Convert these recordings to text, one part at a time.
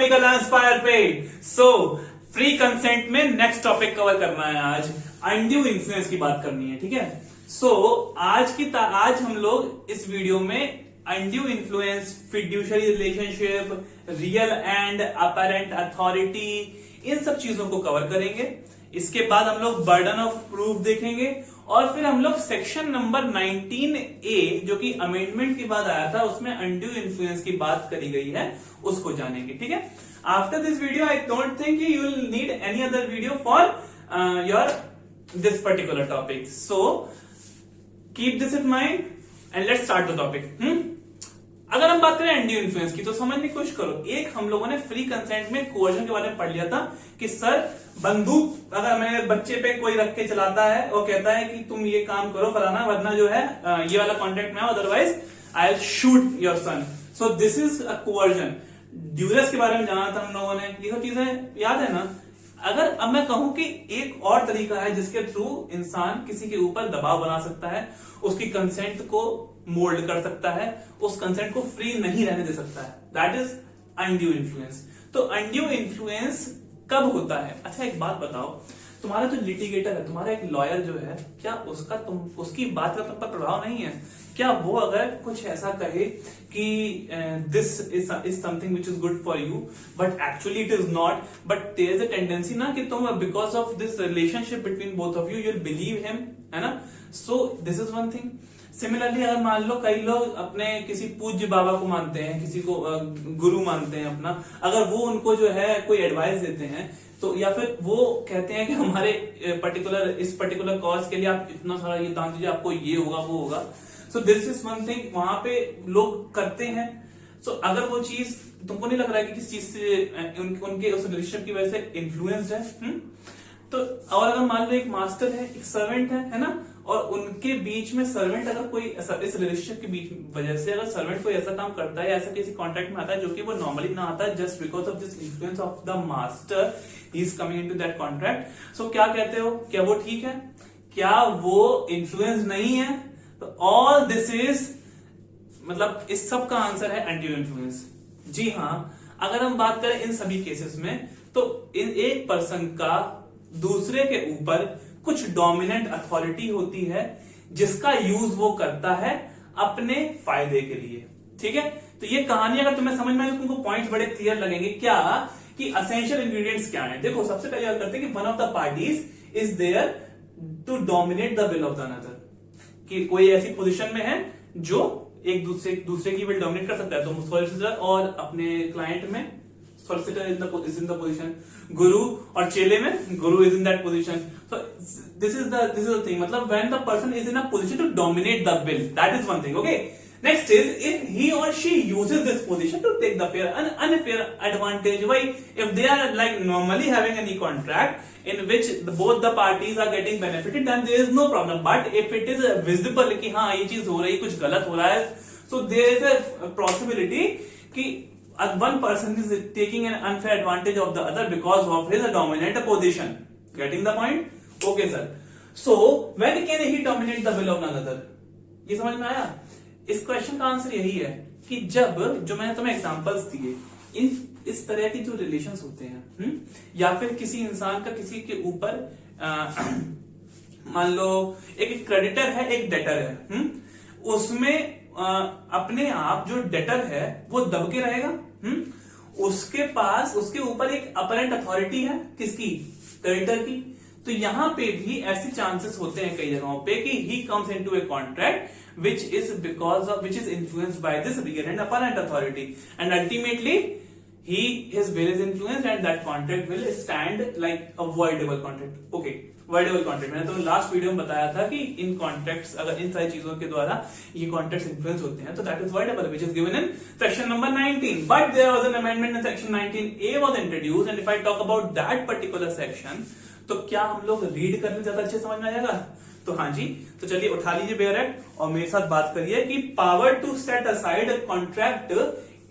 सभी का इंस्पायर पे। सो फ्री कंसेंट में नेक्स्ट टॉपिक कवर करना है आज, अनड्यू इन्फ्लुएंस की बात करनी है, ठीक है। सो आज हम लोग इस वीडियो में undue influence, fiduciary relationship, real and apparent authority, इन सब चीजों को कवर करेंगे। इसके बाद हम लोग बर्डन ऑफ प्रूफ देखेंगे और फिर हम लोग सेक्शन नंबर 19A जो कि अमेंडमेंट के बाद आया था, उसमें अनड्यू इन्फ्लुएंस की बात करी गई है, उसको जानेंगे, ठीक है। After this video I don't think you will need any other video for your this particular topic. So keep this in mind and let's start the topic. अगर हम बात करें अनड्यू इन्फ्लुएंस की तो समझने की कोशिश करो। एक हम लोगों ने फ्री कंसेंट में कोर्जन के बारे में पढ़ लिया था कि सर बंदूक अगर मेरे बच्चे पे कोई रख के चलाता है और कहता है कि तुम ये काम करो फलाना, वरना जो है ये वाला कॉन्ट्रैक्ट में, otherwise I will shoot your son. So this is a coercion. Duress के बारे में जाना था हम लोगों ने, ये सब चीजें याद है ना। अगर अब मैं कहूं कि एक और तरीका है जिसके थ्रू इंसान किसी के ऊपर दबाव बना सकता है, उसकी कंसेंट को मोल्ड कर सकता है, उस कंसेंट को फ्री नहीं रहने दे सकता है, दैट इज अनड्यू इन्फ्लुएंस। तो अनड्यू इन्फ्लुएंस कब होता है? अच्छा एक बात बताओ, तुम्हारा जो लिटिगेटर है, तुम्हारा एक लॉयर जो है, क्या उसकी बात का तुम पर प्रभाव नहीं है? क्या वो अगर कुछ ऐसा कहे कि this is something which is good for you but actually it is not, but there is a tendency ना कि तुम because of this relationship between both of you will believe him, है ना। So this is one thing. Similarly अगर मान लो कई लोग अपने किसी पूज्य बाबा को मानते हैं, किसी को गुरु मानते हैं अपना, अगर वो उनको जो है कोई एडवाइस देते हैं तो, या फिर वो कहते हैं कि हमारे इस पर्टिकुलर कॉज के लिए आप इतना सारा ये दान दीजिए, आपको ये होगा वो होगा। सो दिस इज वन थिंग, वहां पे लोग करते हैं। सो अगर वो चीज तुमको नहीं लग रहा है कि किस चीज से उनके उस रिलेशनशिप की वजह से इन्फ्लुएंस्ड है, तो और अगर मान लो एक मास्टर है, एक सर्वेंट है ना, और उनके बीच में सर्वेंट अगर कोई इस रिलेशनशिप के बीच वजह से अगर सर्वेंट कोई ऐसा काम करता है, ऐसा किसी कॉन्ट्रैक्ट में आता है जो कि वो नॉर्मली ना आता है, just because of this influence of the master he is coming into that contract. So क्या कहते हो, क्या वो ठीक है? क्या वो इन्फ्लुएंस नहीं है? तो ऑल दिस इज, मतलब इस सब का आंसर है अनड्यू इन्फ्लुएंस। जी हाँ, अगर हम बात करें इन सभी केसेस में, तो इन एक पर्सन का दूसरे के ऊपर कुछ डोमिनेंट अथॉरिटी होती है जिसका यूज वो करता है अपने फायदे के लिए, ठीक है। तो ये कहानी अगर तुम्हें समझ में आए तो तुमको पॉइंट्स बड़े क्लियर लगेंगे। क्या कि एसेंशियल इंग्रेडिएंट्स क्या है? देखो सबसे पहले बात करते हैं कि one of the parties is there to dominate the will of the another, कि कोई ऐसी पोजीशन में है जो एक दूसरे की विल डोमिनेट कर सकता है। तो सॉलिसिटर और अपने क्लाइंट में solicitor is in the position, गुरु और चेले में गुरु is in that position. So this is the thing, मतलब when the person is in a position to dominate the will, that is one thing, okay. Next is if he or she uses this position to take the fair and unfair advantage. Why? If they are like normally having any contract in which both the parties are getting benefited, then there is no problem. But if it is visible कि हाँ ये चीज हो रही, कुछ गलत हो रहा है, so there is a possibility कि one person is taking an unfair advantage of the other because of his dominant position. Getting the point? Okay sir. So when can he dominate the will of another? ये समझ में आया? इस question का answer यही है कि जब, जो मैंने तुम्हें एग्जांपल्स दिए, इस तरह की जो रिलेशंस होते हैं, या फिर किसी इंसान का किसी के ऊपर मान लो एक क्रेडिटर है, एक डेटर है, उसमें अपने आप जो डेटर है वो दब के रहेगा, उसके पास उसके ऊपर एक अपरेंट अथॉरिटी है, किसकी? क्रेडिटर की। तो यहां पे भी ऐसे चांसेस होते हैं कई जगहों पे कि he comes into a contract which is influenced by this real and apparent authority, and ultimately his will is influenced and that contract will stand like a voidable contract. Okay, voidable contract. मैंने तो last video में बताया था कि इन contracts, अगर इन सारी चीजों के द्वारा ये कॉन्ट्रैक्ट्स इन्फ्लुएंस होते हैं तो that is voidable, which is given in section number 19. But there was an amendment in section 19A was introduced, and if I talk about that particular section, तो क्या हम लोग रीड करने ज्यादा अच्छे समझ में आएगा? तो हाँ जी, तो चलिए उठा लीजिए बेयर एक्ट और मेरे साथ बात करिए कि power to set aside a contract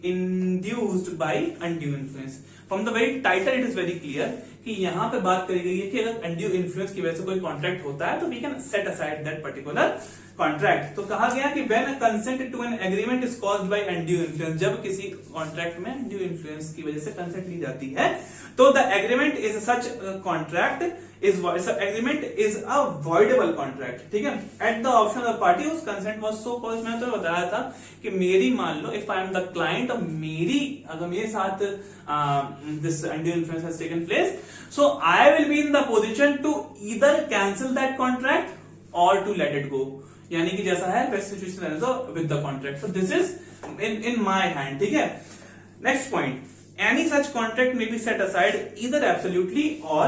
induced by undue influence. From the very title it is very clear कि यहाँ पे बात करी गई है कि अगर अनड्यू इन्फ्लुएंस की वजह से कोई कॉन्ट्रैक्ट होता है तो we can set aside that particular contract. तो कहा गया कि when a consent to an agreement is caused by undue influence, जब किसी कॉन्ट्रैक्ट में अनड्यू इन्फ्लुएंस की वजह से कंसेंट ली जाती है तो the agreement is such contract agreement is a voidable contract, ठीक है, at the option of party उस कंसेंट वाज सो कॉज्ड। मैंने तो बताया था कि मेरी मान लो if I am the client और अगर मेरे साथ this undue influence has taken place, so I will be in the position to either cancel that contract or to let it go, यानी कि जैसा है वैसे सिचुएशन रहने दो with the contract. So this is in my hand, ठीक है। Next point, any such contract may be set aside either absolutely or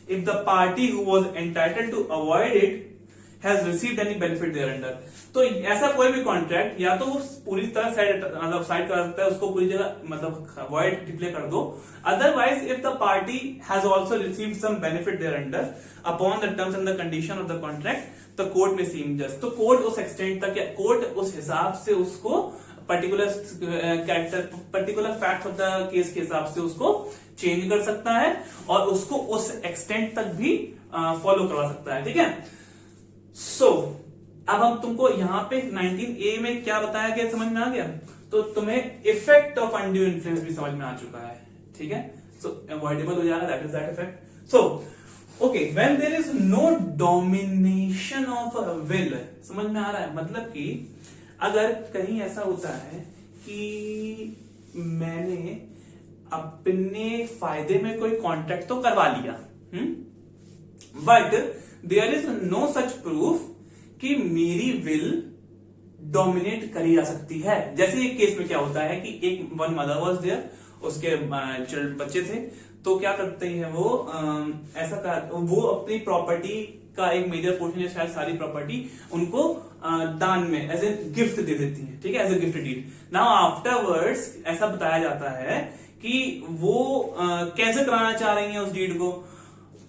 if the party who was entitled to avoid it has received any benefit thereunder। तो ऐसा कोई भी contract या तो वो पूरी तरह साइड कर सकता है, उसको पूरी जगह मतलब अवॉइड डिक्लेयर कर दो, otherwise if the party has also received some benefit thereunder upon the terms and the condition of the contract the court में सीम जस्ट। तो कोर्ट उस एक्सटेंट तक या कोर्ट उस हिसाब से उसको particular character particular fact of the case के हिसाब से उसको चेंज कर सकता है और उसको उस एक्सटेंट तक भी फॉलो करवा सकता है, ठीक है। सो अब हम तुमको यहाँ पे 19A में क्या बताया गया समझ में आ गया, तो तुम्हें इफेक्ट ऑफ अनड्यू इन्फ्लुएंस भी समझ में आ चुका है, ठीक है। सो अवॉइडेबल हो जाएगा, that is that effect. So okay, when there is no domination of will, समझ में आ रहा है, मतलब कि अगर कहीं ऐसा होता है कि मैंने अपने फायदे में कोई कॉन्ट्रैक्ट तो करवा लिया, but there is no such proof कि मेरी विल डोमिनेट करी जा सकती है। जैसे एक केस में क्या होता है कि एक वन मदर वाज देयर, उसके बच्चे थे, तो क्या करते हैं वो वो अपनी प्रॉपर्टी का एक मेजर पोर्शन या शायद सारी प्रॉपर्टी उनको दान में एज ए गिफ्ट दे देती है, ठीक है, as a gift deed. Now afterwards ऐसा बताया जाता है कि वो कैसे कराना चाह रही हैं उस डीड को।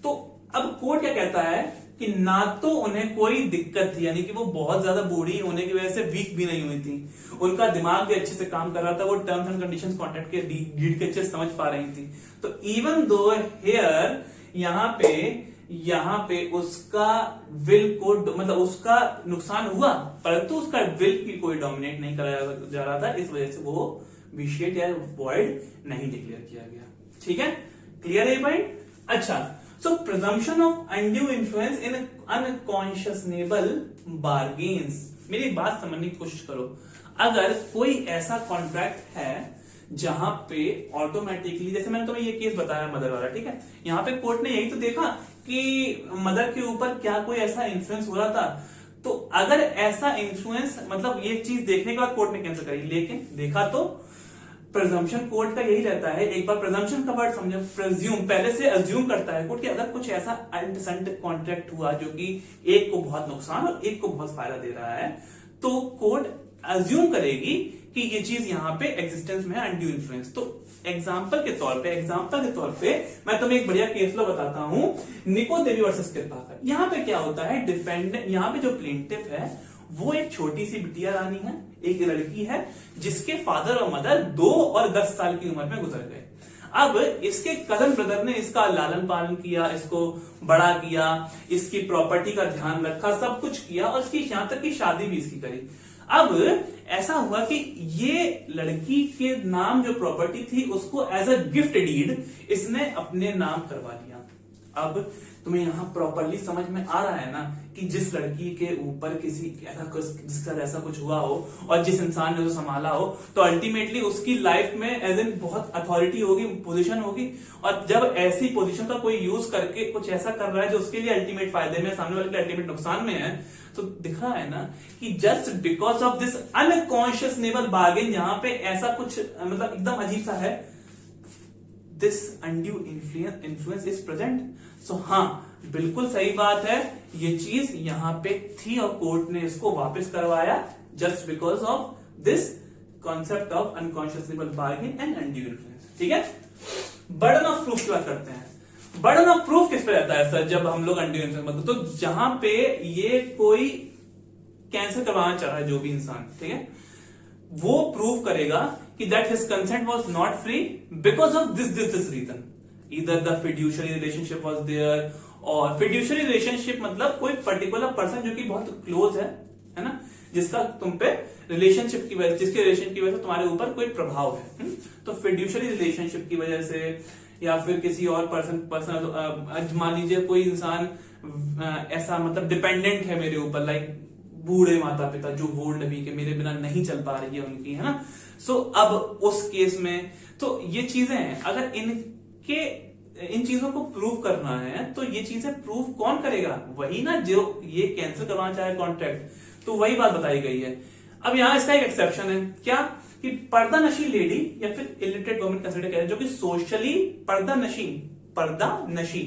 तो अब कोर्ट क्या कहता है कि ना तो उन्हें कोई दिक्कत थी, यानी कि वो बहुत ज्यादा बूढ़ी होने की वजह से वीक भी नहीं हुई थी, उनका दिमाग भी अच्छे से काम कर रहा था, वो टर्म्स एंड कंडीशंस कॉन्ट्रैक्ट के डीड के अच्छे समझ पा रही थी। तो इवन दो हेयर यहाँ पे उसका विल को मतलब उसका नुकसान हुआ, परंतु उसका विल की कोई डोमिनेट नहीं कराया जा रहा था, इस वजह से वो विशिएट या वॉइड नहीं डिक्लेयर किया गया, ठीक है। क्लियर है पॉइंट? अच्छा, so presumption of undue influence in unconscionable bargains. मेरी बात समझने की कोशिश करो, अगर कोई ऐसा कॉन्ट्रैक्ट है जहां पे ऑटोमेटिकली, जैसे मैंने तुम्हें ये केस बताया मदर वाला, ठीक है, यहाँ पे कोर्ट ने यही तो देखा कि मदर के ऊपर क्या कोई ऐसा इन्फ्लुएंस हो रहा था, तो अगर ऐसा इन्फ्लुएंस मतलब ये चीज देखने के बाद कोर्ट ने कैंसिल करी, लेकिन देखा तो प्रिजम्पशन कोर्ट का यही रहता है। एक बार प्रिजम्पशन का वर्ड समझो, प्रिज्यूम पहले से अज्यूम करता है कोर्ट कि अगर कुछ ऐसा अनडिसेंट कॉन्ट्रैक्ट हुआ जो कि एक को बहुत नुकसान और एक को बहुत फायदा दे रहा है, तो कोर्ट अज्यूम करेगी कि ये चीज यहाँ पे एग्जिस्टेंस में है अनड्यू इन्फ्लुएंस। तो एग्जाम्पल के तौर पे मैं तुम्हें एक बढ़िया केस लो बताता हूं, निको देवी वर्सेस कृपाकर। यहाँ पे क्या होता है, डिफेंडेंट यहाँ पे जो प्लेंटिफ है वो एक छोटी सी बिटिया रानी है, एक लड़की है जिसके फादर और मदर 2 और 10 साल की उम्र में गुजर गए। अब इसके कजन ब्रदर ने इसका लालन पालन किया, इसको बड़ा किया, इसकी प्रॉपर्टी का ध्यान रखा, सब कुछ किया और इसकी यहां तक की शादी भी इसकी करी। अब ऐसा हुआ कि ये लड़की के नाम जो प्रॉपर्टी थी उसको एज अ गिफ्ट डीड इसने अपने नाम करवा लिया। अब तुम्हें यहां प्रॉपरली समझ में आ रहा है ना कि जिस लड़की के ऊपर किसी जिसके साथ ऐसा कुछ हुआ हो और जिस इंसान ने उसे संभाला हो, तो अल्टीमेटली उसकी लाइफ में एज एन बहुत अथॉरिटी होगी, पोजीशन होगी, और जब ऐसी पोजीशन का कोई यूज करके कुछ ऐसा कर रहा है जो उसके लिए अल्टीमेट फायदे में, सामने वाले के अल्टीमेट नुकसान में है, तो दिख रहा है ना कि just because of this unconscionable bargain यहां पे ऐसा कुछ मतलब एकदम अजीब सा है, this undue influence is present. So हाँ, बिल्कुल सही बात है, ये चीज यहां पे थी और कोर्ट ने इसको वापस करवाया just because of this concept of unconscionable bargain and undue influence, ठीक है। बर्डन ऑफ प्रूफ की बात करते हैं। बर्डन ऑफ प्रूफ किस पे रहता है सर जब हम लोग अनड्यू इन्फ्लुएंस मतलब, तो जहां पे ये कोई कैंसिल करवाना चाह रहा है जो भी इंसान, ठीक है, वो प्रूव करेगा कि that his consent was not free because of this reason. इधर the fiduciary relationship was there, और फिड्यूशियरी रिलेशनशिप मतलब कोई पर्टिकुलर पर्सन जो कि बहुत क्लोज है ना, जिसका तुम पे रिलेशनशिप की वजह, जिसके रिलेशन की वजह से तुम्हारे ऊपर कोई प्रभाव है। तो फिड्यूशियरी रिलेशनशिप की वजह से, या फिर किसी और पर्सन मान लीजिए कोई इंसान ऐसा मतलब डिपेंडेंट है मेरे ऊपर, लाइक बूढ़े माता पिता जो ओल्ड अभी के मेरे बिना नहीं चल पा रही है उनकी, है ना। सो अब उस केस में तो ये चीजें हैं, अगर इन चीजों को प्रूव करना है तो ये चीजें प्रूव कौन करेगा, वही ना जो ये कैंसिल करवाना चाहे कॉन्ट्रैक्ट, तो वही बात बताई गई है। अब यहां इसका एक एक्सेप्शन है, क्या कि पर्दा नशी लेडी या फिर इलिटरेट वुमन कंसिडर करें जो कि सोशली पर्दा नशी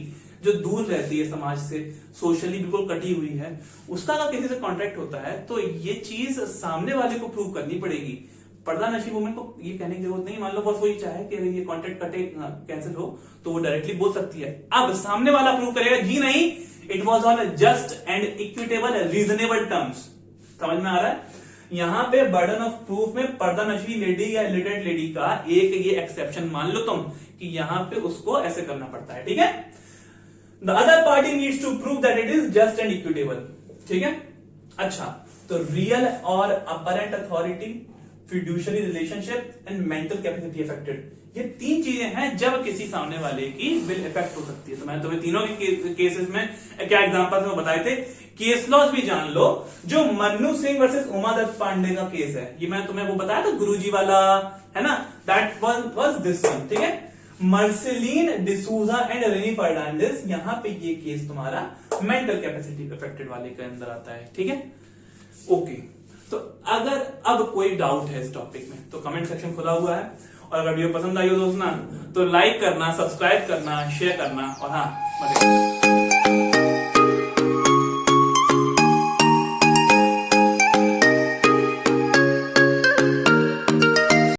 जो दूर रहती है समाज से, सोशली बिल्कुल कटी हुई है, उसका अगर किसी से कॉन्ट्रैक्ट होता है तो ये चीज सामने वाले को प्रूव करनी पड़ेगी। पर्दा नशी वुमन को ये कहने की जरूरत नहीं, मान लो बस वही चाहे कि अगर ये कॉन्ट्रैक्ट कटे कैंसिल हो तो वो डायरेक्टली बोल सकती है। अब सामने वाला प्रूव करेगा जी नहीं, it was on just and equitable reasonable terms. समझ में आ रहा है? यहां पे बर्डन ऑफ प्रूफ में पर्दा नशी लेडी या इलिटरेट लेडी का एक ये एक्सेप्शन मान लो तुम कि यहां पे उसको ऐसे करना पड़ता है, ठीक है। The other party needs to prove that it is just and equitable, ठीक है। अच्छा, तो रियल और apparent authority, fiduciary relationship and mental capacity affected, ये तीन चीजें हैं जब किसी सामने वाले की विल इफेक्ट हो सकती है। तो मैंने तुम्हें तीनों के केसेस में क्या एग्जांपल्स में बताए थे, केस लॉज भी जान लो। जो मन्नू सिंह वर्सेस उमा दत्त पांडे का केस है, ये मैं तुम्हें वो बताया था गुरुजी वाला, है ना, दैट वाज दिस वन, ठीक है। मर्सिलीन डिसूजा एंड रेनी फर्नांडिस, यहां पे ये केस तुम्हारा मेंटल कैपेसिटी अफेक्टेड वाले के अंदर आता है, ठीक है। ओके, तो अगर अब कोई डाउट है इस टॉपिक में तो कमेंट सेक्शन खुला हुआ है, और अगर वीडियो पसंद आई हो दोस्तों तो लाइक करना, सब्सक्राइब करना, शेयर करना, और हाँ